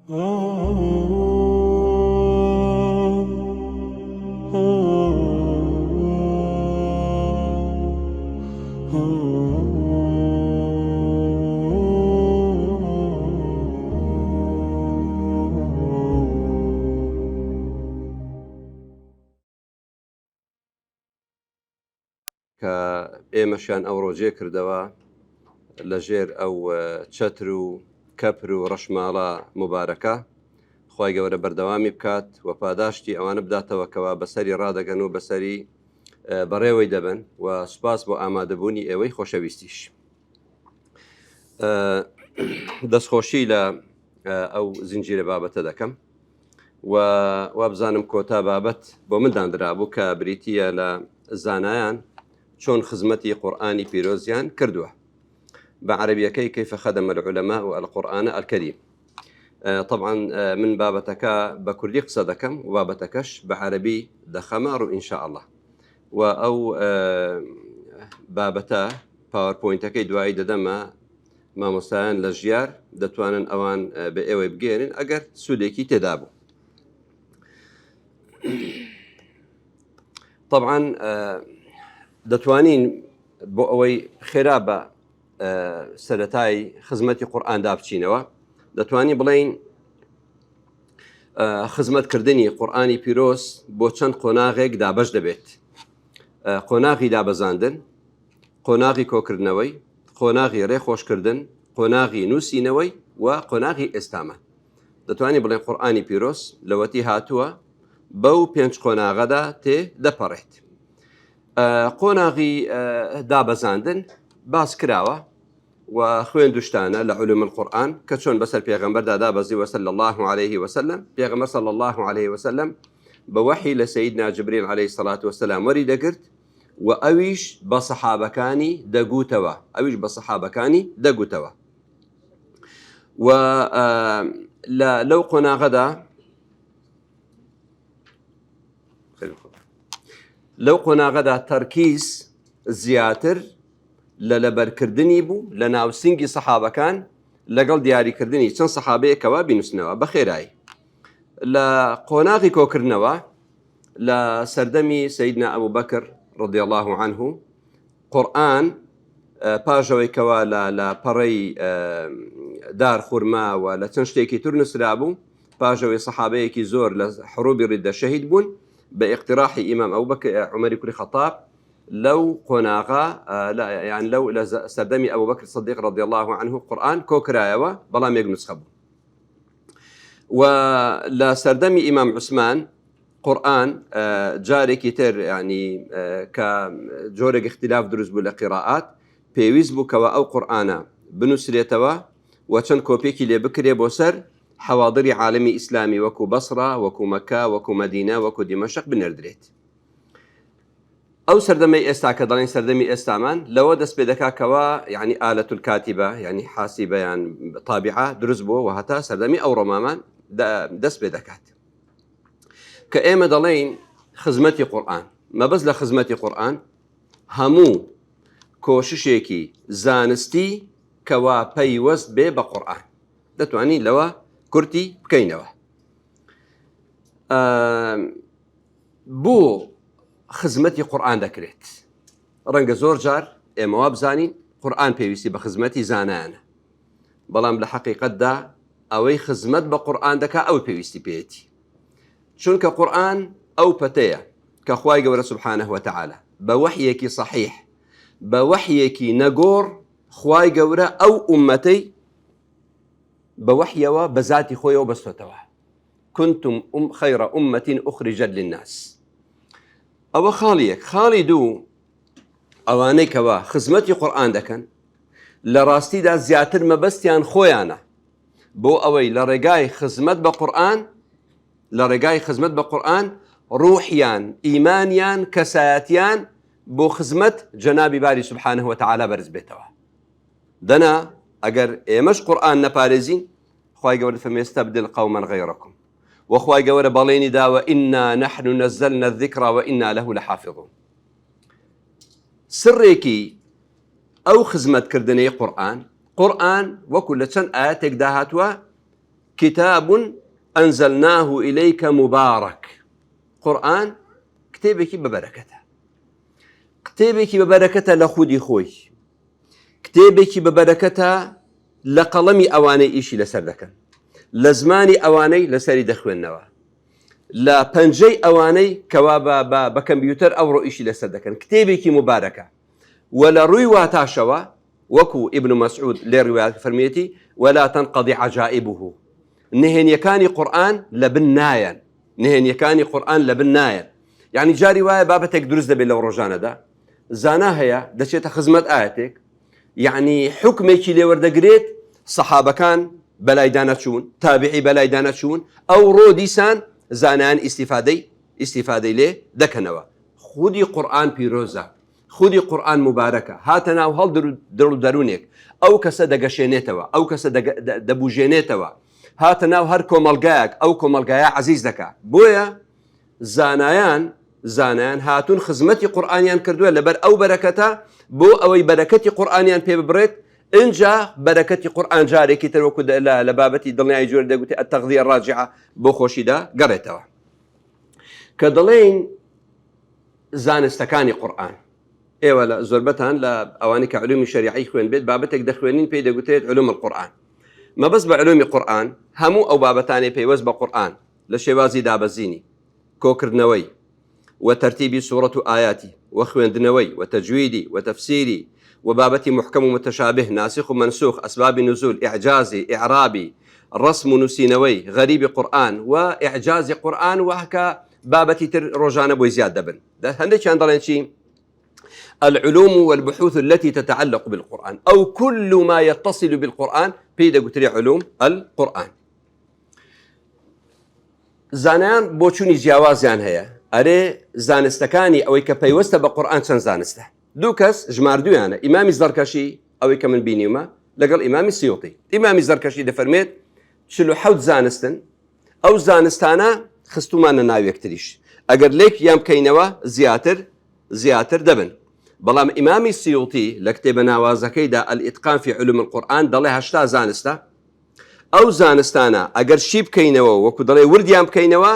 کە ئێمەشیان ئەو ڕۆژێ کردەوە لەژێر ئەو چەتر و کەپر و ڕەشماڵە مبارەکە، خی گەورە بەردەوامی بکات و پاداشتی ئەوانە بداتەوە کەوا بەسەری ڕادەگەن و بەسەری بەڕێوەی دەبن و سوپاس بۆ ئامادەبوونی ئێوەی خۆشەویستیش. دەستخۆشی لە ئەو زنجیرە بابەتە دەکەم و وابزانم کۆتا بابەت بۆ مندانرابوو کە بریتە لە زانایان چۆن خزمەتی قورآانی پیرۆزیان کردووە بە عەرەبیەکەی كيف خدم العلماء القرآن الكريم. طبعا من بابەتەکە بە کوردی قسە دەکەم و بابەتەکەش بە عەرەبی دەخەماڕ و ئینشاء الله و ئەو بابەتە پاوەرپۆینتەکەی دوایی دەدەمە مامۆستایان لە ژیار دەتوانن ئەوان بە ئێوەی بگێنن ئەگەر سوودێکی تێدا بوو. طبعا دەتوانین بۆ ئەوەی خێرا بە سەرەتای خزمەتی قورئاندا بچینەوە دەتوانی بڵین خزمەتکردنی قورئانی پیرۆز بۆ چەند قۆناغێک دابەش دەبێت. قۆناغی دابەزاندن، قۆناغی کۆکردنەوەی، قۆناغی ڕێخۆشکردن، قۆناغی نووسینەوەی و قۆناغی ئێستامان. دەتوانی بڵێن قورئانی پیرۆز لەوەتی هاتووە بەو پێنج قۆناغەدا تێ دەپەڕێت. قۆناغی دابەزاندن باس کراوە و خوێندوشتانە لە علوم القورآن کە چۆن بەسەر پێغەمبەردا دابەزی وصلى الله عليه وسلم. پێغەمبەر صلى الله عليه وسلم بە وحی لە سەیدنا جبریل عليه الصلاة والسلام وەری دەگرت و ئەویش بە سەحابەکانی دەگوتەوە. و لەو قۆناغەدا تەرکیز زیاتر لە لەبەرکردنی بوو لە ناوسنگی سەحابەکان لەگەڵ دیاریکردنی چەند سەحابەیەکەوە بینوسنەوە بە خێرایی. لە قۆناغی کۆکردنەوە لە سەردەمی سەیدنا ئەبوو بەکر رضي الله عنه قورآن پاژەوەی کەوا لە پەڕەی دار خورما و لە چەند شتێکی تر نووسرا بوو پاژەوەی سەحابەیەکی زۆر لە حروبی ڕیددە شەهید بوون بە ئیقتراحی ئیمام ئەبوو بەکر عومەری کوڕی خەتاب لەو قۆناغا یان لەو لە سەردەمی ئەبوو بەکر سەدیق رضي الله عنه قورآن کۆکرایەوە بەڵام یەک نوسخە بوو. و لە سەردەمی ئیمام عوسمان قورآن جارێکی تر ینی کە جۆرێک اختلاف دروست بوو لە قیراءات پێویست بوو کەوە ئەو قورآنە بنووسرێتەوە و چەند کۆپێکی لێ بکرێ بۆ سەر حەواضری عالمی ئیسلامی وەکو بەسڕە، وەکو مەکە، وەکو مەدینە، وەکو دیمەشق بنێردرێت. ئەو سەردەمەی ئێستا کە دەڵێن سەردەمی ئێستامان لەوە دەست پێ دەکاکەوە یعنی ئالەت الکاتیبە یعنی حاسیبەیان تابعە دروست بووە و هەتا سەردەمی ئەو ڕۆمامان دەست پێ دەکات کە ئێمە دەڵێن خزمەتی قورئان. مەبەست لە خزمەتی قورئان هەموو کۆششێکی زانستی کەوا پەیوەست بێ بە قورئان دەتوانین لەوە کورتی بکەینەوە. بۆ خزمەتی قورئان دەکرێت ڕەنگە زۆر جار ئێمەوا بزانین قورئان پێویستی بە خزمەتی زانایانە، بەڵام لە حەقیقەتدا ئەوەی خزمەت بە قورئان دەکا ئەو پێویستی پێێتی، چونکە قورئان ئەو پەتەیە کە خوای گەورە سبحانه وتعالى بە وحیەکی صحیح بە وحیەکی نەگۆڕ خوای گەورە ئەو ئومەتەی بە وحیەوە بە ذاتی خۆیەوە بەستۆتەوە. كنتم خير أمة أخرجت للناس. ئەوە خاڵیەک. خاڵی دوو ئەوانەی کەوا خزمەتی قورئان دەکەن لە ڕاستیدا زیاتر مەبەستیان خۆیانە بۆ ئەوەی لە ڕێگای خزمەت بە قورئان ڕوحیان ئیمانیان کەسایەتیان بۆ خزمەت جەنابی باری سبحانه وتعالى بەرز بێتەوە. دەنا ئەگەر ئێمەش قورئان نەپارێزین خوای گەورە فەرمێ استەبدل قەومەن غەیڕەکم وەخوای گەورە بەڵێنی داوە ئینا نەحن نەزەلنا الذیکر وئینا لەه لەحافظون. سڕێکی ئەو خزمەتکردنەی قورئان وەکو لە چەند ئاەتێکدا هاتووە كتاب أنزلناه إليك مبارك. قرآن كتابك ببركته، كتابك ببركته لخودي خوي، كتابك ببركته لقلمي أواني إيشي لسردك، لزماني أواني لسري دخوين النوا، لا بنجي أواني كوابا بكمبيوتر أو رؤيشي لسردك. كتابك مباركة ولا روي واتاشوا وكو ابن مسعود لرواية فرميتي ولا تنقضي عجائبه. نهن يكاني قرآن لبنايا، نهن يكاني قرآن لبنايا. يعني جاري رواية بابتك دروز دبي لو رجانا دا زانا هيا دشيت خزمت آياتك، يعني حكمك اللي وردقريت صحابة كان بلايدانا تشون، تابعي بلايدانا تشون، أو روديسان زانان استفادي ليه دكنوا. خودي قرآن بيروزا، خودي قرآن مباركة هاتنا وهل درونيك أو كسا دقشينيتوا أو كسا دبوجينيتوا هاتنا وهر كومالقاك أو كومالقايا عزيز دكا بويا زانایان هاتون خزمەتی قورآنیان کردووە لەبەر ئەو بەرەکەتە بۆ ئەوەی بەرەکەتی قورآنیان پێ ببڕێت. اینجا بەرەکەتی قورآن جارێکی تر وەکو لە بابەتی دڵنیایی جۆر دەگوتێ التەغذیە ڕاجعە بۆ خۆشیدا گەڕێتەوە. کە دەڵێن زانستەکانی قورآن ئێوە لە زۆربەتان لە ئەوانی کە علومی شەریعی خوێن بێت بابەتێک دەخوێنین پێی دەگوتێت علوم القورآن. مەبەست بە علومی قورآن هەموو ئەو بابەتانی پەیوەست بە قورآن لە شێوازی دابەزینی، کۆکردنەوەی وترتيب سورة آياتي وخويندنوي وتجويدي وتفسيري وبابتي محكم ومتشابه ناسخ ومنسوخ أسباب نزول إعجازي إعرابي رسم نسينوي غريب قرآن وإعجاز قرآن وهكا بابتي تر رجانا بوزياد دبن. هندي كان ضلين شيء العلوم والبحوث التي تتعلق بالقرآن أو كل ما يتصل بالقرآن بيدا قتري علوم القرآن. زانان بوچوني جیاوازیان هەیە ئەرێ زانستەکانی ئەوەی کە پەیوەستە بە قورآن چەند زانستە. دوو کەس ژماردویانە، ئیمامی زەرکەشی ئەوەی کە من بینیومە لەگەڵ ئیمامی سیوطی. ئیمامی زەرکەشی دەفەرمێت 47 زانستن، ئەو زانستانە خستومانە ناوێکتریش ئەگەر لێک یان بکەینەوە زیاتر دەبن. بەڵام ئیمامی سیوطی لە کتێبە ناوازەکەیدا الئتقان في علوم القورآن دەڵێ 80 زانستە. ئەو زانستانە ئەگەر شی بکەینەوە وەکو دەڵێ وردیان بکەینەوە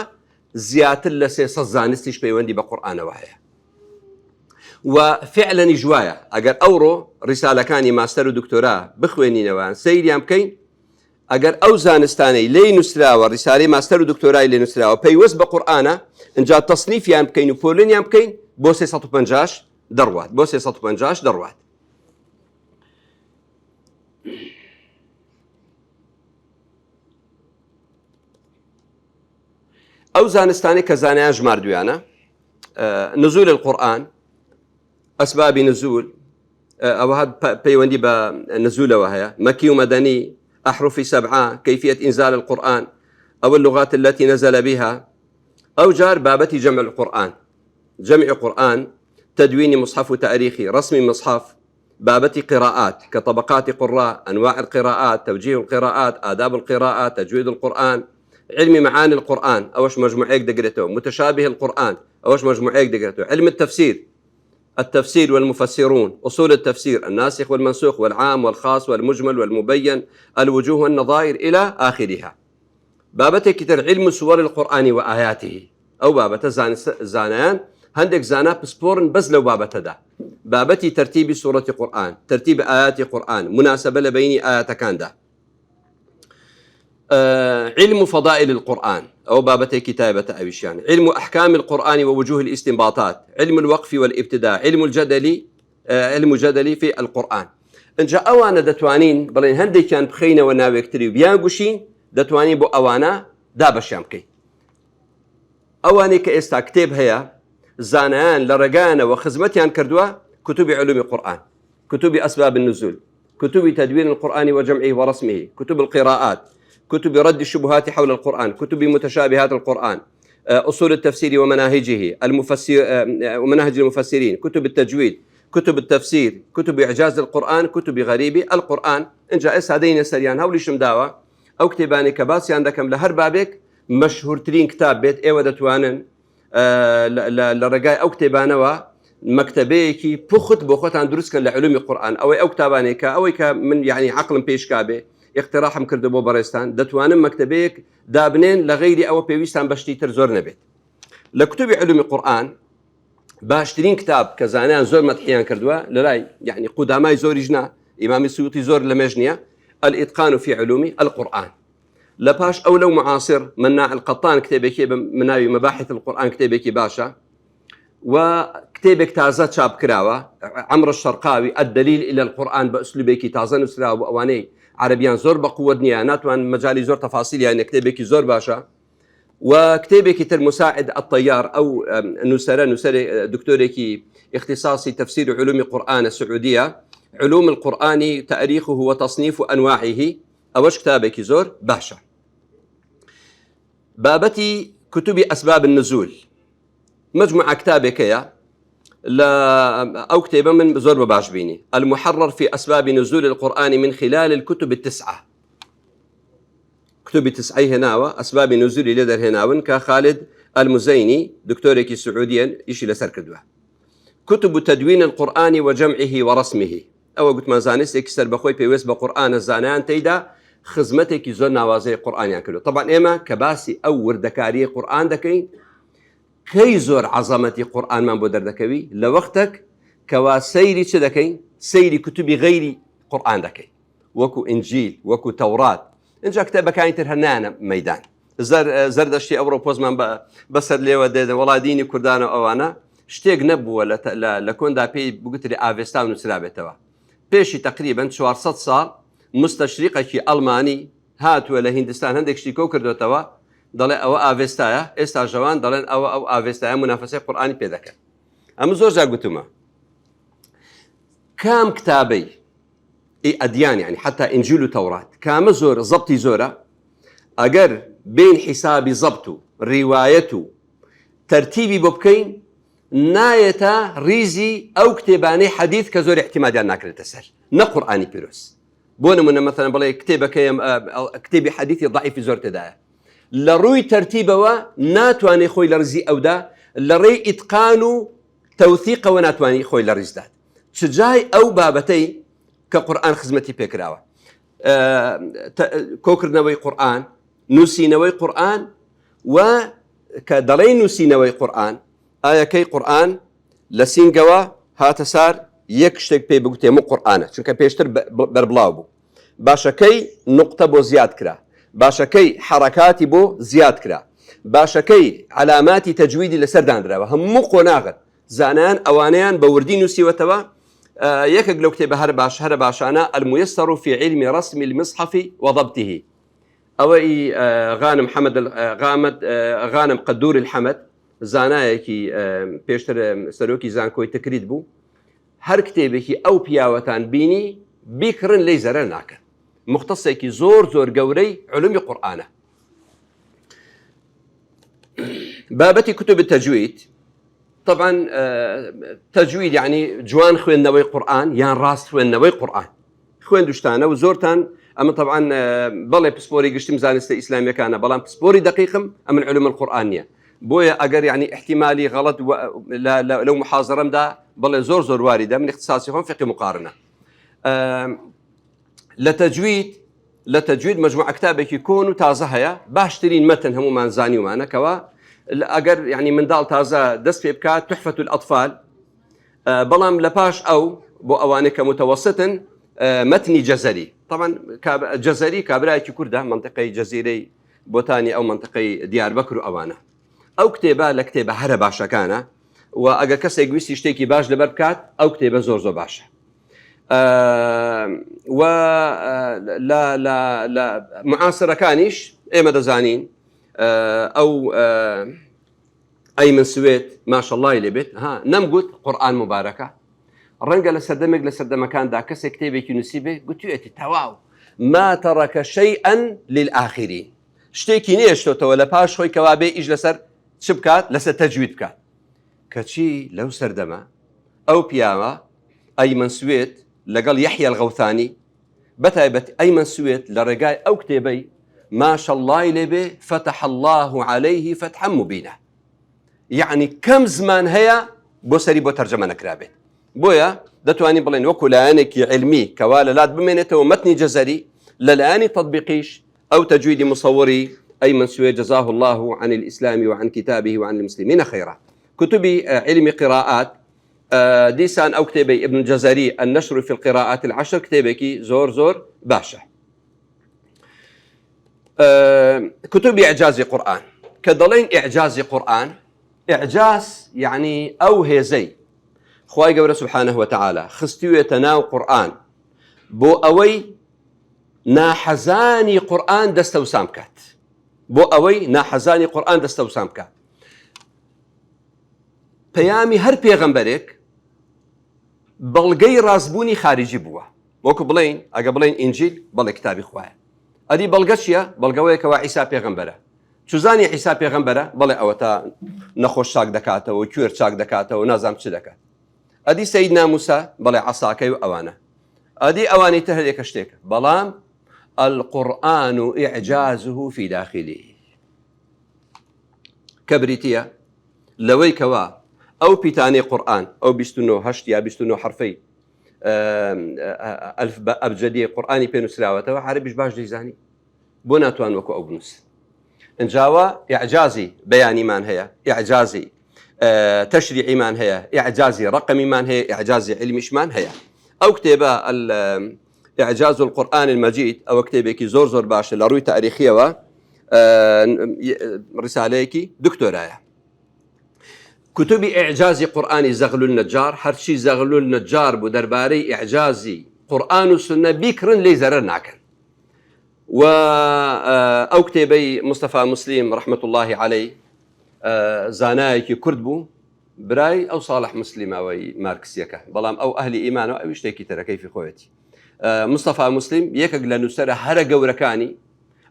زیاتر لە 300 زانستیش پەیوەندی بە قورآنەوە هەیە. وفعلا جوایە ئەگەر ئەوڕۆ ڕیسالەکانی ماستەر و دکتۆرا بخوێنینەوە سەیریان بکەین، ئەگەر ئەو زانستانەی لێی نووسراوە ڕیسالەی ماستەر و دکتۆرای لێ نووسراوە پەیوەست بە قورآنە اینجا تەصنیفیان بکەین و پۆلێنیان بکەین بۆ 350 دەڕوات، بۆ 350 دەڕوات. ئەو زانستانی کە زانایان ژماردویانە نزول القورآن، ئەسبابی نزول ئەوە پەیوەندی بە نزولەوە هەیە، مەکی و مەدەنی، أحرف 7، كيفية إنزال القرآن أو اللغات التي نزل بها. أو جار بابتي جمع القرآن، جمع قرآن، تدوين مصحف وتاريخي، رسم مصحف، بابتي قراءات كطبقات قراء، أنواع القراءات، توجيه القراءات، آداب القراءات، تجويد القرآن، علم معاني القرآن أوش مجموعيك دقرته، متشابه القرآن أوش مجموعيك دقرته، علم التفسير والمفسرون، أصول التفسير، الناسخ والمنسوخ والعام والخاص والمجمل والمبين، الوجوه والنظائر إلى آخرها. بابته كتر علم سور القرآن وآياته أو بابته زانيان هندك زانا بسبورن بس لو بابته دا بابتي ترتيب سورة قرآن، ترتيب آيات قرآن، مناسبة لبين آيات كان ده. علم فضائل القرآن أو بابتي كتابة أويش، يعني علم أحكام القرآن ووجوه الاستنباطات، علم الوقف والابتداء، علم جدلي في القرآن. إن جاء أوانا دتوانين بلين هندي كان بخينا وناويكتري وبيان قوشين دتوانين بو أوانا دابش يامكي أواني كإستا كتاب هيا زانيان لرقانا وخزمتيان كردوا كتب علوم القرآن، كتب أسباب النزول، كتب تدوين القرآن وجمعه ورسمه، كتب القراءات، كتب رد الشبهات حول القرآن، كتب متشابهات القرآن، أصول التفسير ومناهجه، ومناهج المفسرين، كتب التجويد، كتب التفسير، كتب إعجاز القرآن، كتب غريب القرآن. إن جاء هذين سريان هولي شمداوة أو كتباني كباسي عندكم لهر بابك مشهور ترين كتاب بيت إيوة دتوانن لرقاي أو كتبانوا مكتبيكي بخت عن دروس كان لعلوم القرآن أو كتابانيكا أو من يعني عقل بيش كابي اقتراحم کرد بۆ بەڕێستان دەتوانم مەکتەبەیەک دابنێن لە غەیری ئەوە پێویستان بەشتی تر زۆر نەبێت. لە کتوبی علومی قورئان باشترین کتاب کە زانایان زۆر مەدحیان کردووە لە لای یعنی قودامای زۆریش نا ئیمامی سووتی زۆر لەمێژ نییە الإتقان في علوم القرآن. لباش أو لو معاصر مناع القطان كتابك مناوي مباحث القرآن كتابك باشا وكتابك تازة شاب كراوة عمر الشرقاوي الدليل إلى القرآن بأسلوبك تازة نسرا وأواني عربيان زور بقوة دنيانات وان مجالي زور تفاصيل يعني كتابك زور باشا وكتابك المساعد الطيار أو نسرة دكتورك اختصاصي تفسير علوم القرآن السعودية علوم القرآن تاريخه وتصنيف أنواعه أوش كتابك زور باشا. بابتي كتب أسباب النزول مجموعة كتابك يا لا أو كتابة من زور باش بيني المحرر في أسباب نزول القرآن من خلال الكتب التسعة كتب تسعي هناوة أسباب نزول لدر هناون كخالد المزيني دكتورك سعوديا إيش لسر كدوه كتب تدوين القرآن وجمعه ورسمه أو قلت ما زانس يكسر بخوي بيوس بقرآن الزانان تيدا خزمتك زور نوازي قرآن ياكلو طبعا إما كباسي أو وردكاري قرآن دكين كي زور عظمتي قرآن من بودر دكوي لوقتك كوا سيري شدكين سيري كتب غيري قرآن دكين وكو إنجيل وكو توراة إنجا كتابة كاين ترهنانا ميدان زردشتي أوروبوز من بسر لي وديدا والله ديني كردانا أوانا شتێک نەبووە لە کۆندا پێی بگوتری ئاڤێستا و نووسرابێتەوە پێشی تقریبا 400 ساڵ مستەشریقێکی ئەڵمانی هاتووە لە هیندستان هەندێک شتی کۆ کردوێتەوە دەڵێ ئەوە ئاڤێستایە ئێستا ژەوان دەڵێن ئەو ئاڤێستایە منافەسەی قورئانی پێ دەکەن. ئەمە زۆر جار گوتومە کام کتابەی ئەدیان یعنی حتا ئینجیل و تەورات کامە زۆر زەبتی زۆرە ئەگەر بین حیسابی زەبت و ڕیوایەت و تەرتیبی بۆ بکەین نایەتە ریزی ئەو کتێبانەی حەدیث کە زۆر احتیمادیان ناکرێتە سەر نە قورئانی پیرۆز بۆ نمونە مەثەڵەن بڵێ کتێبەکەی کتێبی حەدیثی ضعیفی زۆر تێدایە لە ڕووی تەرتیبەوە ناتوانێت خۆی لە ڕزی ئەودا لە ڕێی ئیتقان و تەوثیقەوە ناتوانێت خۆی لە ڕیزدات چ جای ئەو بابەتەی کە قورئان خزمەتی پێکراوە کۆکردنەوەی قورئان نووسینەوەی قورئان و کە دەڵێی نووسینەوەی قورئان ئایەکەی قورئان لە سینگەوە هاتە سار یەک شتێک پێی بگوتێ هەموو قورئانە چونکە پێشتر بەربڵاو بوو باشەکەی نوقتە بۆ زیاد کرا باشەکەی حەرەکاتی بۆ زیاد کرا باشەکەی علاماتی تەجویدی لەسەر دانراوە هەموو قۆناغت زانایان ئەوانەیان بە وردی نووسیوەتەوە یەکێک لەو کتێبە هەرە باشانە الميسر في علم رسم المصحف وضبطه ئەوەی غانم قدور الحەمەد زانایەکی پێشتر سەرۆکی زانکۆی تکریت بوو هەر کتێبێکی ئەو پیاوەتان بینی بیکڕن لێی زەرەر ناکەن مختصێکی زۆر گەورەی علومی قورئانە. بابەتی کتب التجوید طبعا تجوید يعني جوان خوێندنەوەی قورئان یان ڕاست خوێندنەوەی قورئان خوێندوشتانە و زۆرتان ئەمە طبعا بەڵێ پسپۆری گشتم زانستە ئیسلامیەکانە بەڵام پسپۆری دقیقم ئەمن علوم القورئان نییە بۆیە ئەگەر يعني احتیمالی غەڵەت لەو محاضرەمدا بەڵێ زۆر واریدە من اختصاصی خۆم فقه مقارنە لە تەجوید مجموعە کتابێکی کۆن و تازە هەیە باشترین مەتن هەمومان زانیومانەکەوە ئەگەر يعني منداڵ تازە دەست پێ بکات تحفة الأطفال بەڵام لە پاش ئەو بۆ ئەوانەی کە متوسطن متنی جەزەری طبعا جەزەری کابرایەکی کوردە منطقەی جەزیرەی بۆتانی ئەو منطقەی دیاربەکر و ئەوانە ئەو کتێبە لە کتێبە هەرە باشەکانە و ئەگەر کەسێک گویستی شتێکی باش لەبەر بکات ئەو کتێبە زۆر باشە و لە معاسرەکانیش ئێمە دەزانین ئەو ئەیمن سوێت ماشەڵڵای لێبێت نەمگوت قورئان مبارەکە ڕەنگە لە سەردەمێک لە سەردەمەکاندا کەسێک کتێبێکی نووسی بێ گوتوێتی تەواو ما تەڕەکە شەیئەن للئاخرین شتێکی نێشتۆتەوە لە پاش خۆی کەوا بێ ئیش لەسەر چ بکات لەسەر تەجوید بکات کەچی لەو سەردەمە ئەو پیاوە ئەیمن سوێت لەگەڵ یەحیە الغەوثانی بەتایبەت ئەیمن سوێت لە ڕێگای ئەو کتێبەی ماشەڵڵای لێبێ فتح الله عليه فتحا مبينا يعني كم زمان هەیە بۆ سەری بۆ تەرجەمە نەکرابێت بۆیە دەتوانین بڵێن وەکو لایەنێکی علمی کەوا لەلات بمێنێتەوە مەتنی جەزەری للآن تطبيقيش أو تجويد مصوري أي من سوى جزاه الله عن الإسلام وعن كتابه وعن المسلمين خيرا. كتب علم قراءات ديسان أو كتابي ابن الجزري النشر في القراءات العشر كتابك زور باشا. كتب إعجاز قرآن كدلين إعجاز قرآن إعجاز يعني أو هزي خواي قبر سبحانه وتعالى خستوية تناو قرآن بو أوي ناحزاني قرآن دستو سامكات بو أوي ناحزاني قرآن دستو سامكات پەیامی هەر پێغەمبەرێک بەڵگەی ڕازبوونی خارجی بووە وەکو بڵێن ئەگە بڵێن ئینجیل بەڵێ کتابی خوایە ئەدی بەڵگە چییە؟ بەڵگەوەیەکەوە عیسا پێغەمبەرە چوزانی عیسا پێغەمبەرە بڵێ ئەوە تا نەخۆش چاک دەکاتەوە کوێر چاک دەکاتەوە نازام چ دەکات ئەدی سەیدنا موسا بڵێ عەساکەی و ئەوانە ئەدی ئەوانەی تر هەرێکە شتێکە بەڵام القورآن إعجازه في داخله کەبریتیە لەوەی کەوا أو بيتاني قرآن أو بيستنو هشت يا بيستنو حرفي ألف أبجدي قرآني بينو سلاوته وعربيش باش ديزاني بوناتوان وكو أو بنوس إن جاوا إعجازي بياني مان هي إعجازي تشريعي مان هي إعجازي رقمي مان هي إعجازي علمي مان هي أو كتابة إعجاز القرآن المجيد أو كتابك زور باش لروي تاريخية و رساليكي دكتورايا كتب إعجاز قرآن زغلول النجار هرشي زغلول النجار بدرباري إعجازي قرآن والسنة بكرن لي زرر ناكن و أو كتابي مصطفى مسلم رحمة الله عليه زانايكي كردبو براي أو صالح مسلم أو ماركسيكا بلام أو أهل إيمان أو يشتكي ترى كيف خواتي مصطفى مسلم يكق لنسر هرق وركاني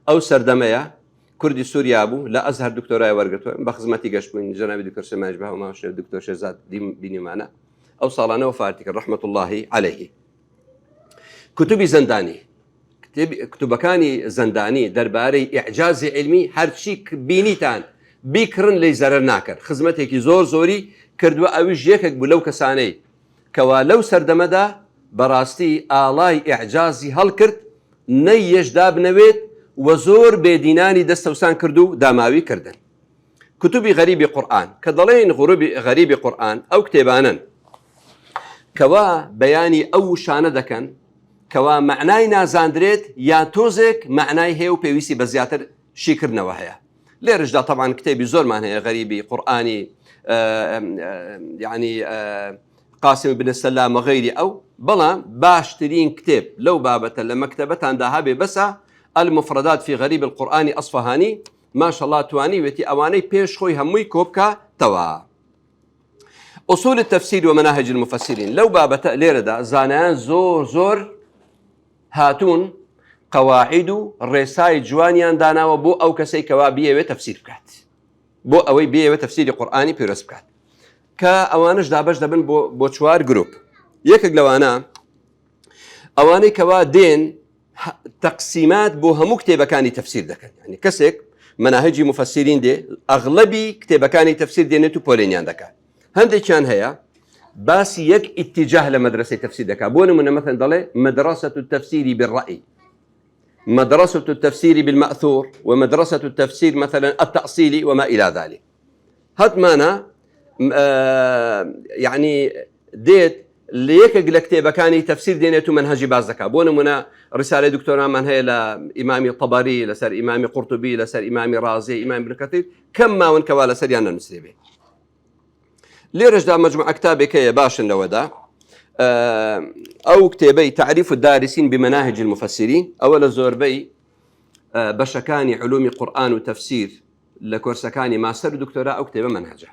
أو سردمية كردي سوريا أبو لا أزهر دكتوراه ورقته بخدمتي قش من جناب دكتور سماج بها وما شاء الدكتور شهزاد بيني معنا أو صالنا وفاتك رحمة الله عليه. كتبي زنداني كتبكاني زنداني درباري إعجاز علمي هرشيك بينيتان بيكرن لي زرر ناكر خدمتك زوري كردوا أوجيك بلو كساني كوا لو سردمدا براستي آلاي إعجازي هالكرد نيش داب نويت وزور بيديناني دستوسان كردو داماوي كردن. كتب غريب قرآن كضلين غريب قرآن أو كتابانا كوا بياني أو شاندكن كوا معناي نازاندريت يا توزك معناي هيو بيويسي بزياتر شكرنا وهيا ليرجدا طبعا كتابي زور معناها غريبي قرآني يعني قاسم بن السلام وغيري أو بلا باشترين كتاب لو بابة لمكتبة عندها بس المفردات في غريب القرآن أصفهاني ما شاء الله تواني وتي أواني بيش خوي هموي كوبكا توا. أصول التفسير ومناهج المفسرين لو بابا ليردا زانان زور هاتون قواعد الرساي جوانيان دانا وبو أو كسي كوابية وتفسير بكات بو أوي بيه وتفسير قرآني بيرس بكات كأوانش دابش دابن بو شوار جروب يكك لوانا أواني كوا دين تقسيمات بو همو كتابكاني تفسير دكن يعني كسك مناهج مفسرين دي أغلبي كتابكاني تفسير دي نتو بولينيان دكا هندي كان هيا بس يك اتجاه لمدرسة تفسير دكا بون من مثلا ضلي مدرسة التفسير بالرأي مدرسة التفسير بالمأثور ومدرسة التفسير مثلا التأصيلي وما إلى ذلك هاد مانا يعني ديت ليك لكتابكاني تفسير دينيتو منهجي بازكا بون من رسالة دكتوراه من هي لإمام الطبري لسر إمام قرطبي لسر إمام رازي إمام ابن كثير كما ونكوا لسر يانا المسلمين ليرج دا مجموعة كتابك يا باشن لودا أو كتابي تعريف الدارسين بمناهج المفسرين أولا زوربي بشكاني علوم قرآن وتفسير لكورسكاني ماستر دكتوراه أو كتابة منهجه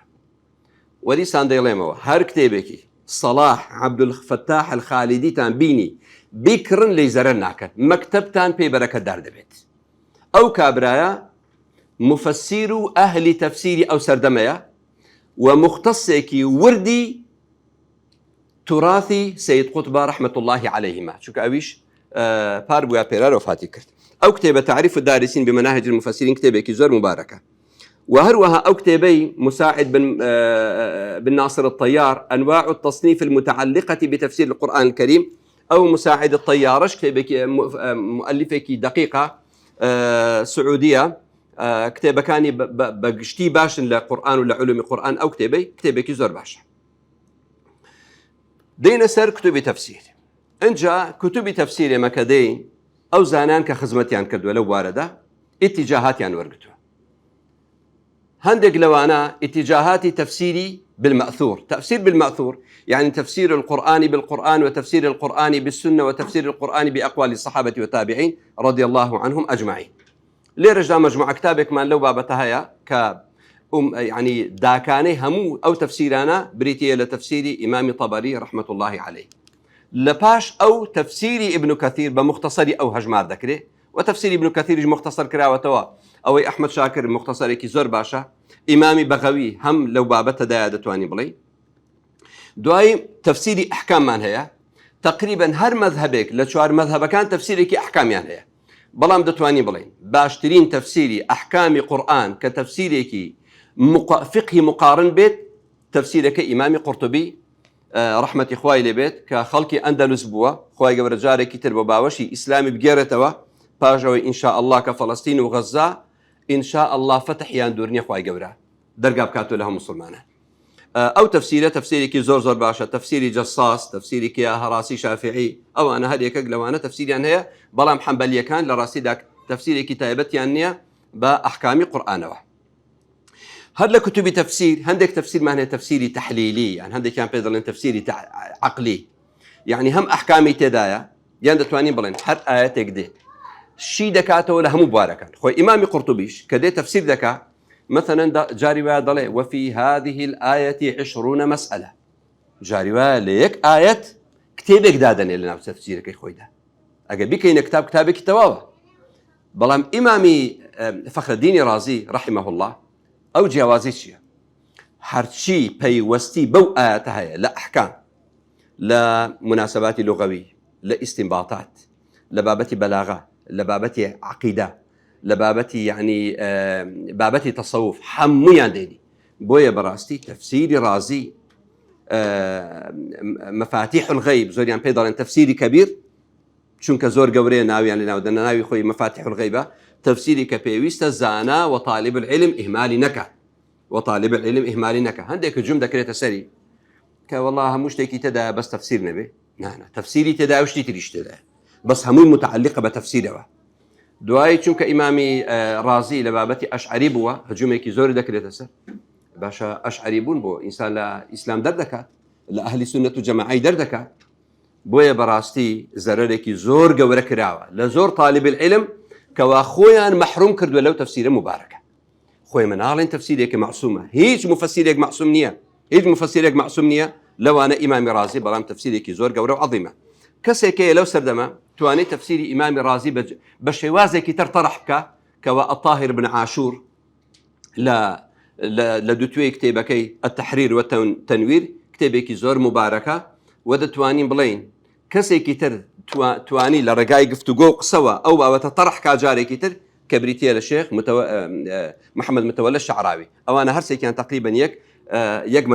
ودي سانديليمو هر كتابكي صلاح عبد الفتاح الخالدي تان بيني بكرن لي زرناك مكتب تان بي بركة دار دبيت أو كابرايا مفسر أهل تفسيري أو سردمية ومختصكي وردي تراثي سيد قطب رحمة الله عليهما شو كأويش باربويا بيرار وفاتي كرت أو كتابة تعريف الدارسين بمناهج المفسرين كتابة كيزور مباركة وهروها أو كتابي مساعد بن ناصر الطيار أنواع التصنيف المتعلقة بتفسير القرآن الكريم أو مساعد الطيارش كتابك مؤلفك دقيقة سعودية كتابة كاني بقشتي باش لقرآن ولا علوم القرآن أو كتابك زور باش دينا سر كتب تفسير انجا كتب تفسير مكدين أو زانان كخزمتيان كردوا لو واردة اتجاهاتيان ورقتوا هندق لو أنا اتجاهاتي تفسيري بالمأثور. تفسير بالمأثور يعني تفسير القرآن بالقرآن وتفسير القرآن بالسنة وتفسير القرآن بأقوال الصحابة والتابعين رضي الله عنهم أجمعين. ليرجع مجموعة كتابك من لو بابتها يعني داكاني همو أو تفسيرانا بريتية لتفسير إمام طبري رحمة الله عليه لباش أو تفسير ابن كثير بمختصر أو هجمار ذكره وتفسير ابن كثير مختصر كراوتوا أو أحمد شاكر مختصر كي زور باشا إمامي بغوي هم لو بابتها دايادتواني بلي دواي تفسيري أحكام من هي تقريبا هر مذهبك لشوار مذهب كان تفسيرك أحكام يعني هي بلام دتواني بلين باشترين تفسيري أحكام قرآن كتفسيرك فقه مقارن بيت تفسيرك إمامي قرطبي رحمة إخوائي لبيت كخلق أندلس بوا خواي قبر جاري كتر بباوشي إسلامي بجيرتوا باجوي إن شاء الله كفلسطين وغزة إن شاء الله فتح ياندورني خواي قبرها درقاب كاتو لهم مسلمانة أو تفسيرك زور باشا تفسيري جصاص تفسيرك يا هراسي شافعي أو أنا هذيك لو أنا تفسيري يعني هي بلام حنبلية كان لراسي داك تفسيري كتابتي يعني بأحكام قرآن هذا كتب تفسير عندك تفسير معناه تفسيري تحليلي يعني عندك كان بيدل تفسيري عقلي يعني هم أحكامي تدايا يعني تواني بلين هر آية تقدي شي دكاته ولا هم مباركا خوي إمامي قرطبيش كده تفسير دكا مثلا جاري وادله وفي هذه الآية 20 مسألة جاري واليك آية كتابك دادني لنا تفسيرك خوي ده أجابيك إن كتابك توابه بلام إمامي فخر الدين رازي رحمه الله أو جوازي شيء هرشي بيوستي بو آياتها لا أحكام لا مناسبات لغوية لا استنباطات لبابتي بلاغة لبابتي عقيدة لبابتي يعني بابتي تصوف حميا ديني بويا براستي تفسيري رازي مفاتيح الغيب زور يعني بيدر تفسيري كبير چونك زور قوري ناوي يعني ناودنا ناوي خوي مفاتيح الغيبة تفسيري كبيويست زانا وطالب العلم إهمالي نكا وطالب العلم إهمالي نكا عندك جملة كريتا سري كوالله هموش تيكي تدا بس تفسير نبي نعم تفسيري تدا وشتي تريش تدا بس همو متعلقة بتفسيره دواي چونك إمامي رازي لبابتي أشعري بوا هجوميكي زور دا كريتا سر باشا أشعري بون بو إنسان لا إسلام دردكات لا أهل سنة جماعي دردكات بويا براستي زرركي زور قورة كراوة لزور طالب العلم كوا خويا محروم كرد ولو تفسير مباركة خويا منالين تفسيرك معصومة هيج مفسيرك معصوم نية هيج مفسيرك معصوم نية لو أنا إمام رازي برام تفسيرك زور قورة عظيمة كسيكي لو سردما تواني تفسير إمام رازي بشوازك ترطرح بك كوا الطاهر بن عاشور لا لدوتوي كتابكي التحرير والتنوير كتابك زور مباركة وده تواني بلين كسيكي تر تواني لرقاي قفتقو قصوى أو وتطرح كاجاري كتر كبريتيا للشيخ محمد متولى الشعراوي أو أنا هرسي كان تقريبا يك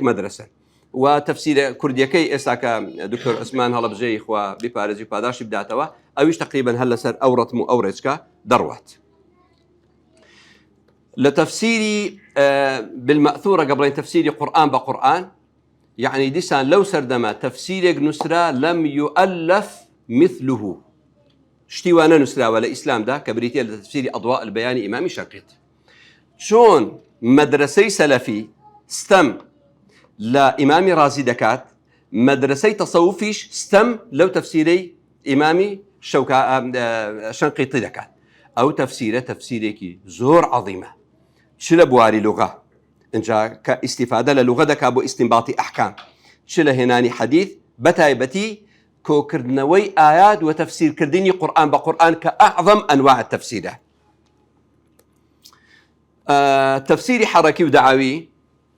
مدرسة وتفسير كرديكي إساكا دكتور عثمان هلا بجي إخوة ببارزي وباداشي بداتوا أويش تقريبا هلا سر أورت مو أورجكا دروات لتفسيري بالمأثورة قبل تفسيري قرآن بقرآن يعني ديسان لو سردما تفسيرك نسرا لم يؤلف مثله شتيوانا نسرا ولا إسلام ده كبريتيا لتفسير أضواء البيان إمامي شنقيطي شون مدرسي سلفي ستم لا إمامي رازي دكات مدرسي تصوفيش ستم لو تفسيري إمامي شنقيطي دكات أو تفسيرك زور عظيمة شلا بواري لغة إنجا كاستفادة للغة دكا بو استنباطي أحكام شلا هناني حديث بتايبتي كو كردنوي آيات وتفسير كرديني قرآن بقرآن كأعظم أنواع التفسير تفسيري حركي ودعوي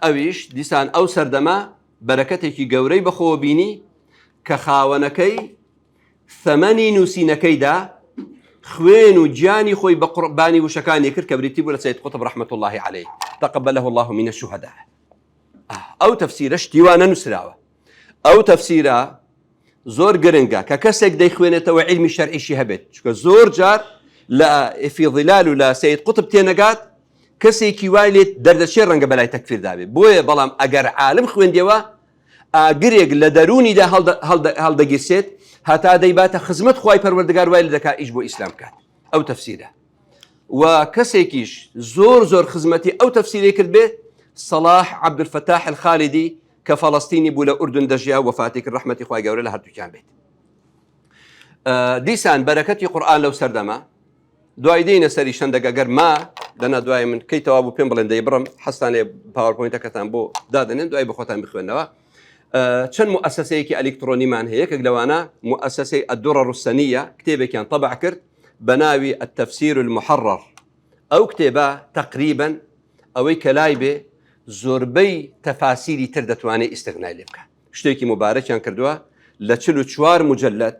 أويش ديسان أو سردما بركتك قوري بخو بيني كخاونكي ثماني نوسينكي دا خوين وجاني خوي بقرباني وشكاني كر كبريتي ولا سيد قطب رحمة الله عليه تقبله الله من الشهداء أو تفسير اشتوانا نسراوة أو تفسير زۆر گرنگە کە کەسێک دەیخوێنێتەوە علمی شەرعیشی هەبێت چکە زۆر جار لە فی ظلال و لە سید قوتب تێنەگات کەسێکی وای لێت دەردەچێ ڕەنگە بەلای تەکفیر دابێت بۆیە بەڵام ئەگەر عالم خوێندەوە ئاگرێک لە دەرونیدا هەڵدەگیرسێت هەتا دەیباتە خزمەت خوای پەروەردگار وای لە دەکات ئیش بۆ ئیسلام کات ئەو تەفسیرە و کەسێکیش زۆر خزمەتی ئەو تەفسیرەی کرد بێت صلاح عەبدولفەتاح الخالدی کە فەڵەستینی بوو لە ئوردن دەژیا وەفاتی کرد ڕەحمەتی خوای گەورە لە هەردووکیان بێت دیسان بەرەکەتی قورئان لەو سەردەما دوای دێنە سەری شەندەگە گەر ما دەنا دوای من کەی تەوا بوو پێم بڵێن دەی بڕم حەستانێ پاوەرپۆینتەکەتان بۆ دادنێن دوای بخۆتان بخوێنەوە چەند مؤسسەیەکی ئەلکترۆنیمان هەیە یەکێک لەوانە مؤسسەی الدرر السەنیە کتێبێکیان طبع کرد بە ناوی التەفسیر المحرر ئەو کتێبە تقریبا ئەوەی کە لای بێ زۆربەی تەفاسیری تر دەتوانێت ئیستغنای لێ بکە شتێکی مبارەکیان کردووە لە 44 مجلد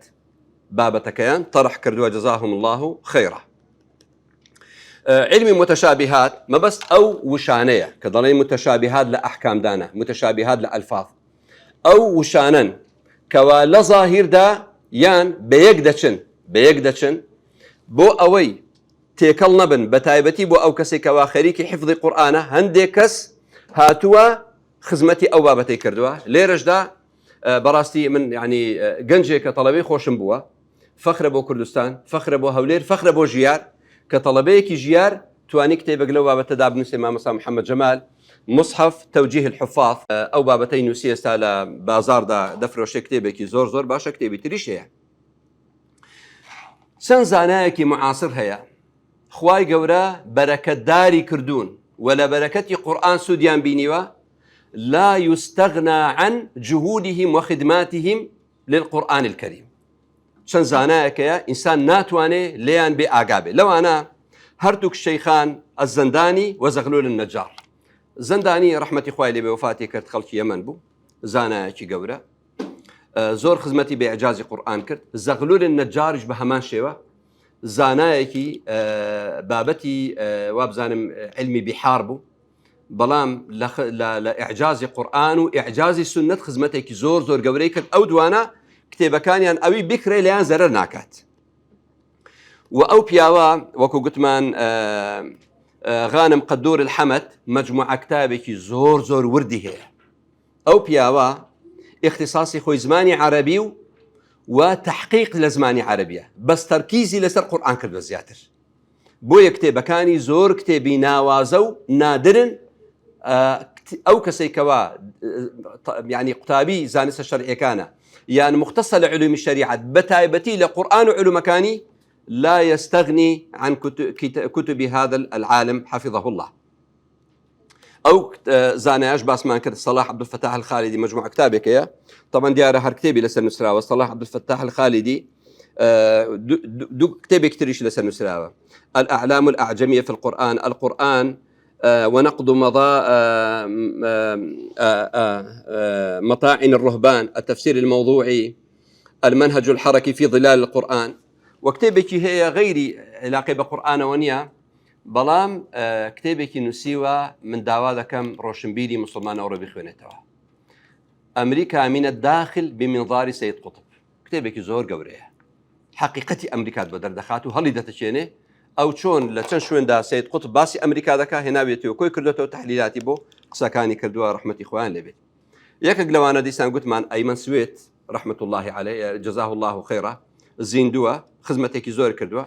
بابەتەکەیان طرح کردووە جەزاهم الله خەیرە علمی متشابهات مەبەست ئەو وشانەیە کە دەڵێ متشابهات لە ئەحکامدانە متشابهات لە ئەلفاظ ئەو وشانن کەوا لە ظاهیردا یان بەیەک دەچن بۆ ئەوەی تێکەڵ نەبن بە تایبەتی بۆ ئەو کەسێک کەوا خەریکی حفظی قورئانە هەندێک کەس هاتووە خزمەتی ئەو بابەتەی کردووە لێرەشدا بەڕاستی من ینی گەنجێکە تەڵەبەی خۆشم بووە فەخرە بۆ کوردستان فەخرە بۆ هەولێر فەخرە بۆ ژیار کە تەڵەبەیەکی ژیار توانی کتێبێک لەو بابەتەدا بنووسێ مامۆستا محەممەد جەمال مصحف توجيه الحفاظ ئەو بابەتەی نووسی ئێستا لە بازاردا دەفرۆشێ کتێبێکی زۆر باشە کتێبی تریش هەیە چەند زانایەکی معاصر هەیە خوای گەورە بەرەکەتداری کردوون و لە بەرەکەتی قورئان سوودیان بینیوە لا يستغنى عن جهودهم وخدماتهم للقرآن الكريم چەند زانایەکەیە ئینسان ناتوانێ لێیان بێ ئاگابێ لەوانە هەردووک شەیخان ئەزەندانی وەزەغلول النەجار زەندانی ڕەحمەتی خوای لێ بێ وەفاتی کرد خەڵکی یەمەن بوو زانایەکی گەورە زۆر خزمەتی بە ئیعجازی قورئان کرد زەغلول النەجاریش بە هەمان شێوە زانایەکی بابەتی وابزانم علمی بیحار بوو بەڵام لە ئیعجازی قورئان و ئیعجازی سنت خزمەتێکی زۆر گەورەی کرد ئەو دوانە کتێبەکانیان ئەوی بکرێ لەیان زەرەر ناکات و ئەو پیاوە وەکو گوتمان غانم قدور الحەمەد مەجموعە کتابێکی زۆر وردی هەیە ئەو پیاوە اختصاصی خۆی زمانی عەرەبی و تحقیق لە زمانی عەرەبیە بەس تەرکیزی لەسەر قورئان کردوە زیاتر بۆیە کتێبەکانی زۆر کتێبی ناوازە و نادرن ئەو کەسێکەوە یعنی قوتابی زانستە شەرعیەکانە یان مختصە لە علومی شەریعەت بەتایبەتی لە قورئان و علومەکانی لا يستغني عن كتب هذا العالم حفظه الله ئەو زانایش باسمان کرد صلاح عەبدولفەتاح الخالدی مجموعە کتابێکەیە طبعا دیارە هەر کتێبی لەسەر نووسراوە صلاح عەبدولفەتاح الخالدی دوو کتێبێکی تریش لەسەر نووسراوە الأعلام الأعجمية في القرآن ونقد مطاعن الرهبان التفسير الموضوعي المنهج الحركي في ظلال القرآن وكتابێکی هەیە غەیری علاقەی بە قورئانەوە نییە بەڵام کتێبێکی نووسیوە من داوا دەکەم ڕۆشنبیری موسڵمانەوە بخوێنێتەوە ئەمریکا مینە داخل بمنظاری سید قوتب کتێبێکی زۆر گەورەیە حقیقەتی ئەمریکات بە دەردەخات و هەڵی دەتەچێنێ ئەو چۆن لە چەند شوێندا سید قوتب باسی ئەمریکا دەکا هێناوێتەوە کۆی کردێتەوە تەحلیلاتی بۆ قسەکانی کردووە ڕەحمەتی خۆیان لێبێت یەکێک لەوانە دیسان گوتمان ئەیمەن سوێت ڕەحمەت الله عەلەیه جەزاه الله خەیرە زیندووە خزمەتێکی زۆر کردووە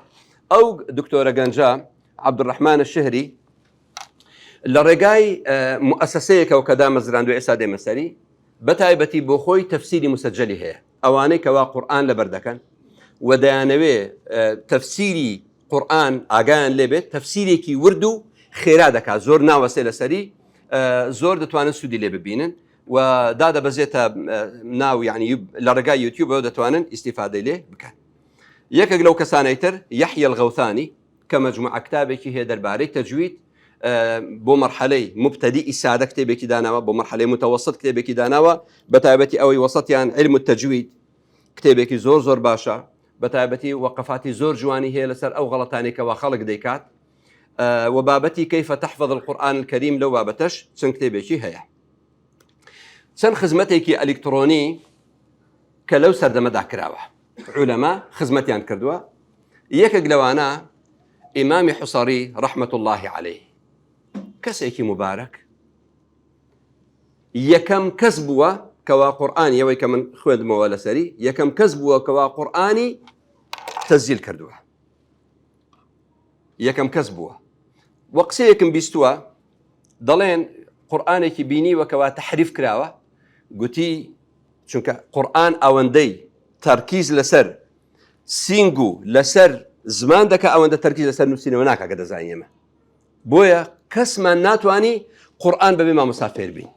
ئەو دکتۆرە گەنجە عەبدوڕەحمان الشهری لە ڕێگای مؤسسەیەکەوە کە دامەزراندووە ئێستا دێمە سەری بەتایبەتی بۆ خۆی تەفسیری مسەجەلی هەیە ئەوانەی کەوا قورئان لەبەر دەکەن و دەیانەوێ تەفسیری قورئان ئاگایان لێبێت تەفسیرێکی ورد و خێرا دەکات زۆر ناوەسێ لەسەری زۆر دەتوانن سوودی لێ ببینن و دادەبەزێتە ناو یعنی لە ڕێگای یوتیوبەوە دەتوانن ئیسیفادەی لێ بکەن یەکێک لەو کەسانەی تر یەحیە الغەوثانی کە مەجموعە کتابێکی هەیە دەربارەی تەجوید بۆ مەرحەلەی مبتەدیئی سادە کتێبێکی داناوە بۆ مەرحەلەی متەوەسط کتێبێکی داناوە بەتایبەتی ئەوەی وەسەتیان علم التەجوید کتێبێکی زۆر باشە بەتایبەتی وەقفاتی زۆر جوانی هەیە لەسەر ئەو غەڵەتانێکەوە خەڵک دەیکات و بابەتی كيف تحفظ القرآن الكريم لەو بابەتەش چەند کتێبێکی هەیە چەند خزمەتێکی ئەلکترۆنی کە لەو سەردەمەدا کراوە علەما خزمەتیان کردووە. یەکێک لەوانە ئیمامی حوسەری ڕەحمەت الله عەلەیه کەسێکی مبارەک یەکەم کەس بووە کەوا قورئانی ئەوەی کە من خوێندمەوە لەسەری یەکەم کەس بووە کەوا قورئانی تەزیل کردووە. یەکەم کەس بووە وە قسەیەکم بیستووە دەڵێن قورئانێکی بینیوە کەوا تەحریف کراوە گوتی چونکە قورئان ئەوەندەی تەرکیز لەسەر سینگ و لەسەر زمان دەکە ئەوەندە تەرکیز لەسەر نووسینەوە ناکە کە دەزانین ئێمە بۆیە کەسمان ناتوانی قورئان بەبێ مامۆستا فێر بین.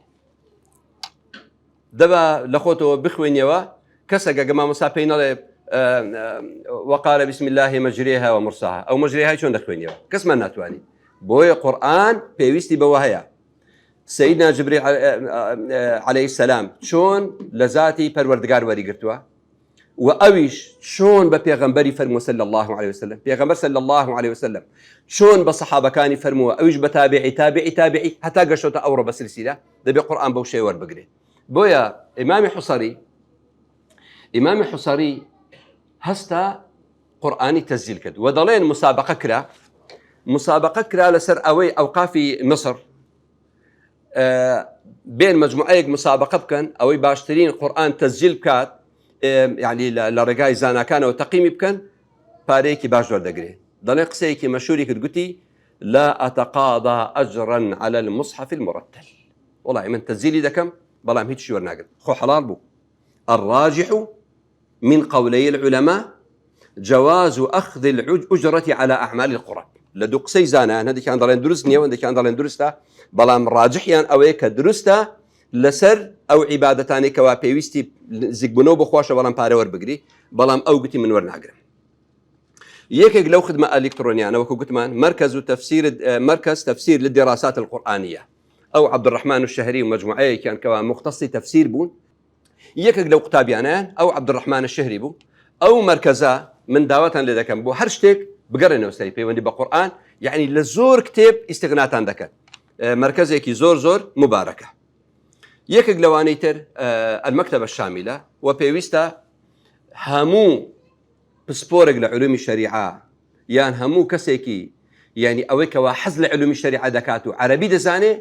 دەبا لە خۆتەوە بخوێنیەوە کەسێکە گە مامۆستا پێی نەڵێ وقال بسم الله مجريها ومرساها ئەو مەجرێهای چۆن دەخوێنیەوە کەسمان ناتوانی. بۆیە قورئان پێویستی بەوە هەیە سەیدنا جبریل عەلەیه السەلام چۆن لە ذاتی پەروەردگار وەریگرتووە و ئەویش چۆن بە پێغەمبەری فەرمووە صلی الله عليه وسلم پێغەمبەر صلی الله عليه وسلم چۆن بە سەحابەکانی فەرمووە ئەویش بە تابعی هەتا گەشتۆتە ئەوڕۆ بە سلسیلە دەبێ قورئان بەو شێوە وەربگرێت. بۆیە ئیمامی حوسەری هەستا قورئانی تەزیل کرد و دەڵێن مسابقە کرا لەسەر ئەوەی ئەوقافی مصر بين مجموعەیەک مسابقە بکەن ئەوەی باشترین قورئان تەزیل بکات یعنی لە ڕێگای زاناکانەوە تەقیمی بکەن پارەیەکی باش وەردەگرێت. دەڵێن قسەیەکی مەشهوری کرد گوتی لا ئەتەقاضى ئەجرا على المصحف المرتل وڵی من تەزیلی دەکەم بەڵام هیچ شی وەرناگرم خۆ حەڵال بوو. الراجح من قولي العلماء جواز أخذ الأجرة على أعمال القرآن. لدو قسەی زانان هەندێکیان دەڵێن دروست نییە و هەندێکیان دەڵێن دروستە بەڵام ڕاجحیان ئەوەیە کە دروستە لەسەر ئەو عیبادەتانی کەوا پێویستی زیکبوونەوە بخواشە بەڵام پارە وەربگری بەڵام ئەو گوتی من وەرناگرم. یەکێک لەو خدمە ئەلکترۆنیانە وەکو گوتمان مركز تفسير للدراسات القرآنية أو عبد الرحمن الشهري ومجموعة كان كوا مختصي تفسير بون یەکێک لەو قوتابیانیان ئەو عبد الرحمن الشهري بوو ئەو مرکزە من داواتان لێ دەکەم بۆ هەر شتێک بگەڕێنەوە سەری پەیوەندی بە قورئان یعنی لە زۆر کتێب ئیستیغناتان دەکەن مرکزێکی زۆر مبارەکە. یەکێک لەوانەی تر المەکتەبە الشاملە و پێویستە هەموو پسپۆرێک لە علومی شەریعە یان هەموو کەسێکی یعنی ئەوەی کەوا حەز لە علومی شەریعە دەکات و عەرەبی دەزانێ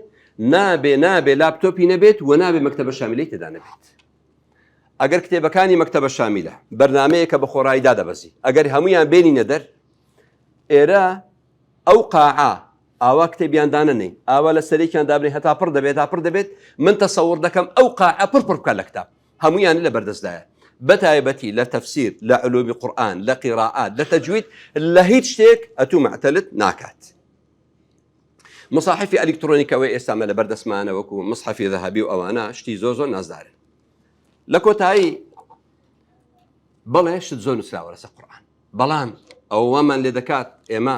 نابێ لاپتۆپی نەبێت و نابێ مەکتەبە شاملەی تێدا نەبێت. ئەگەر کتێبەکانی مەکتەبە شاملە بەرنامەیەکە بە خۆڕاییدا دەبەزی ئەگەر هەمویان بێنینە دەر ئێرە ئەو قاعە ئاوا کتێبیاندانە نەی ئاوا لە سەرێکیان دابنێ هەتا پڕ دەبێت من تەسەوڕ دەکەم ئەو قاعە پڕ بکە لە کتاب هەمویان لە بەردەستدایە بەتایبەتی لە تەفسیر لە علومی قورئان لە قیراءات لە تەجوید لە هیچ شتێک ئەتوو معتەلت ناکات. مصاحفی ئەلکترۆنیکەوەی ئێستامە لە بەردەستمانە وەکو مصحفی ذەهەبی و ئەوانە شتی زۆر نازدارن. لە کۆتایی بەڵێ شت زۆر نووسراوە لەسەر قورئان بەڵام ئەوەمان لێ دەکات ئێمە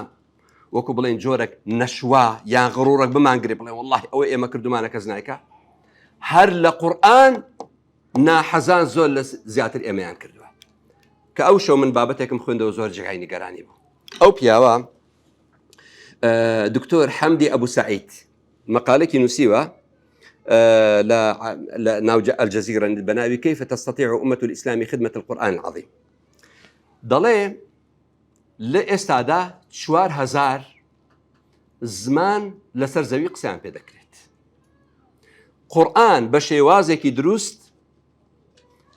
وەکو بڵێن جۆرێک نەشوا یان غڕوڕێک بمانگرێ بڵێ وەڵڵاهی ئەوەی ئێمە کردومانە کەس نایکە هەر لە قورئان ناحەزان زۆر لە زیاتر ئێمەیان کردووە کە ئەو شەو من بابەتێکم خوێندەوە زۆر جێگای نیگەرانی بوو. ئەو پیاوە دکتۆر حەمدی ئەبوو سەعید مەقالێکی نووسیوە ناو الجزيرة بناوي كيف تستطيع أمة الإسلام خدمة القرآن العظيم. دەڵێ لە ئێستادا 4000 زمان لەسەر زەوی قسەیان پێ دەکرێت. قورئان بە شێوازێکی دروست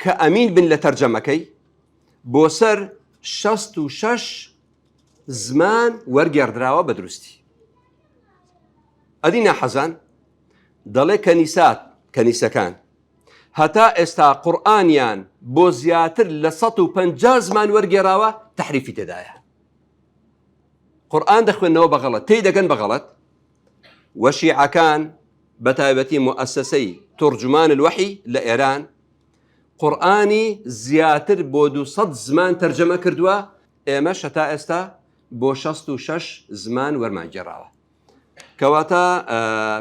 کە ئەمین بن لە تەرجەمەکەی بۆ سەر 66 زمان وەرگێڕدراوە بە دروستی. ئەدی ناحەزان دەڵێ کەنیسەکان هەتا ئێستا قورئانیان بۆ زیاتر لە 150 زمان وەرگێڕاوە تەحریفی تێدایە. قورئان دەخوێنەوە بەغەڵەت تێی دەگەن بەغەڵەت وە شیعەکان بەتایبەتی مؤسسەی تورجمان الوحی لە ئێران قورئانی زیاتر بۆ 200 زمان تەرجەمە کردووە ئێمەش هەتا ئێستا بۆ 66 زمان وەرمانگێڕاوە کەواتە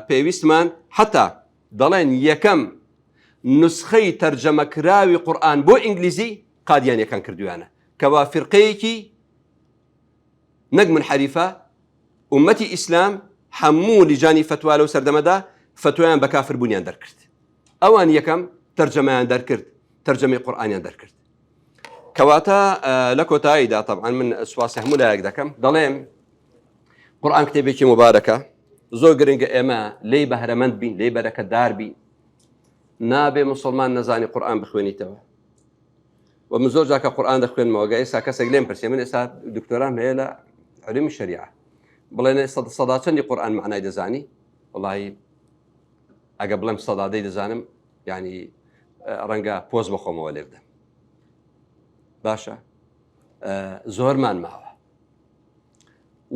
پێویستمان حتا دەڵێن یەکەم نسخەی تەرجەمەکراوی قورئان بۆ ئینگلیزی قادیانیەکان کردویانە کەوا فرقەیەکی نەک منحەریفە ئومەتی ئیسلام هەموو لیجانی فتوا لەو سەردەمەدا فتوایان بە کافر بوونیان دەرکرد ئەوان یەکەم تەرجەمەیان دەرکرد ترجمة قورآنیان دەرکرد. کەواتە لە کۆتاییدا طبعا من سواسی هەموو لایەک دەکەم دەڵێم قورآن کتێبێکی مبارەکە زۆر گرنگە ئێمە لێی بەهرەمەند بین لێی بەرەکەتدار بین نابێ مسلمان نەزانی قورآن بخوێنیتەوە و من زۆر جاکە قورآن دەخوێنمەوە ئێستا کەسێک لێم پرسێ من ئێستا دکتۆرام هەیە لە علمی شەریعە بڵێن سەدا چەندی قورآن معنای دەزانی وڵی ئەگە بڵێم سەدادەی دەزانم ینی ڕەنگە پۆز بەخۆمەوە لێ بدەم باشە زۆرمان ماوە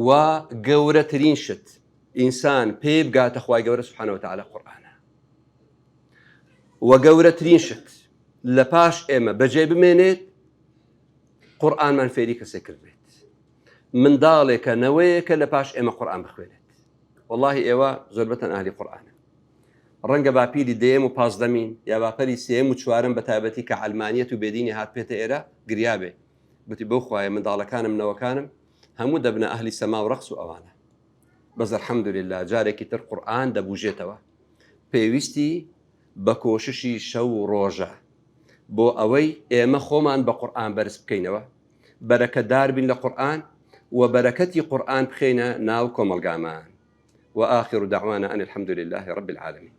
و گەورەترین شت ئینسان پێ بگاتە خوای گەورە سوبحانەهو وتەعالە قورئانە و گەورەترین شت لە پاش ئێمە بەجێ بمێنێت قورئانمان فێری کەسێک کرد بێت منداڵێکە نەوەیەکە لە پاش ئێمە قورئان بخوێنێت واللهی ئێوە زۆربەتەن ئاهلی قورئانە ڕەنگە باپیری دێم و پازدەمین یا باپەری سێم و چوارم بە تایبەتی کە عەلمانیەت و بێدینی هات پێتە ئێرە گریابێ گوتی بەو خوایە منداڵەکانم نەوەکانم هەموو دەبنە ئەهلی سەما و ڕەقس و ئەوانە بەس الحەمدولله جارێکی تر قورئان دەبوژێتەوە پێویستی بە کۆششی شەو و ڕۆژە بۆ ئەوەی ئێمە خۆمان بە قورئان بەرز بکەینەوە بەرەکەتدار بین لە قورئان و بەرەکەتی قورئان بخەینە ناو کۆمەلگامان وآخر دعوانا أن الحمد لله رب العالمين.